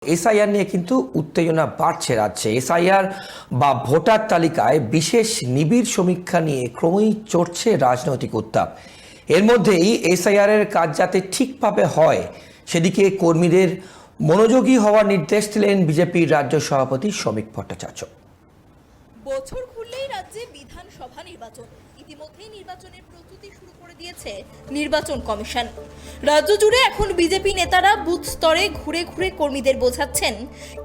SIR নিয়ে কিন্তু উত্তেজনা বাড়ছে রাজ্যে। এসআইআর বা ভোটার তালিকায় বিশেষ নিবিড় সমীক্ষা নিয়ে ক্রমেই চড়ছে রাজনৈতিক উত্তাপ। এর মধ্যেই এসআইআর এর কাজ যাতে ঠিকভাবে হয় সেদিকে কর্মীদের মনোযোগী হওয়ার নির্দেশ দিলেন বিজেপির রাজ্য সভাপতি শ্রমিক ভট্টাচার্য। বছর ঘুরলেই রাজ্যে বিধানসভা নির্বাচন। ইতিমধ্যেই নির্বাচনের প্রস্তুতি শুরু করে দিয়েছে নির্বাচন কমিশন। রাজ্য জুড়ে এখন বিজেপি নেতারা বুথ স্তরে ঘুরে ঘুরে কর্মীদের বোঝাচ্ছেন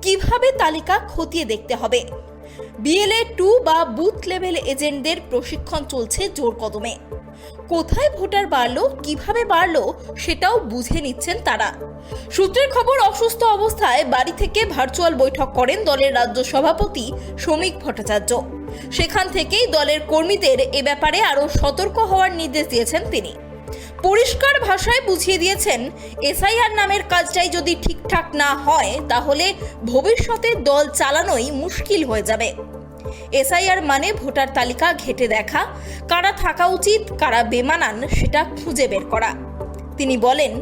কিভাবে তালিকা খতিয়ে দেখতে হবে। বিএলএ 2 বা বুথ লেভেল এজেন্টদের প্রশিক্ষণ চলছে জোর কদমে। কোথায় ভোটার বাড়লো, কিভাবে বাড়লো সেটাও বুঝে নিচ্ছেন তারা। সূত্রের খবর, অসুস্থ অবস্থায় বাড়ি থেকে ভার্চুয়াল বৈঠক করেন দলের রাজ্য সভাপতি শ্রমিক ভট্টাচার্য। সেখান থেকেই দলের কর্মীদের এ ব্যাপারে আরও সতর্ক হওয়ার নির্দেশ দিয়েছেন তিনি। পরিষ্কার ভাষায় বুঝিয়ে দিয়েছেন, এসআইআর নামের কাজটাই যদি ঠিকঠাক না হয় তাহলে ভবিষ্যতে দল চালানোই মুশকিল হয়ে যাবে। এসআইআর মানে ভোটার তালিকা ঘেঁটে দেখা, কারা থাকা উচিত কারা বেমানান সেটা খুঁজে বের করা। তিনি বলেন,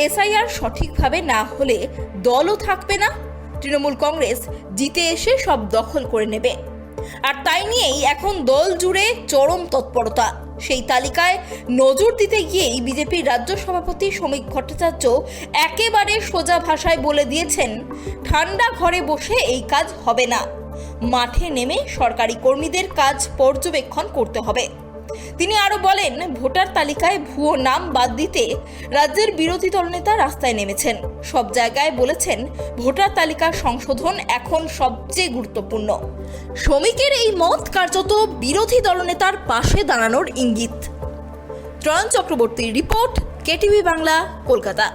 এসআইআর সঠিকভাবে না হলে দলও থাকবে না। তৃণমূল কংগ্রেস জিতে এসে সব দখল করে নেবে। আর তাই নিয়েই এখন দল জুড়ে চরম তৎপরতা। সেই তালিকায় নজর দিতে গিয়েই বিজেপির রাজ্য সভাপতি শ্রমিক ভট্টাচার্য একেবারে সোজা ভাষায় বলে দিয়েছেন, ঠান্ডা ঘরে বসে এই কাজ হবে না। মাঠে নেমে সরকারি কর্মীদের কাজ পর্যবেক্ষণ করতে হবে। তিনি আরো বলেন, ভোটার তালিকায় ভুয়ো নাম বাদ দিতে রাজ্যের বিরোধী দলনেতা রাস্তায় নেমেছেন। সব জায়গায় বলেছেন, ভোটার তালিকা সংশোধন এখন সবচেয়ে গুরুত্বপূর্ণ। শ্রমিকের এই মত কার্যত বিরোধী দলনেতার পাশে দাঁড়ানোর ইঙ্গিত। ত্রয়ন চক্রবর্তীর রিপোর্ট, কেটিভি বাংলা, কলকাতা।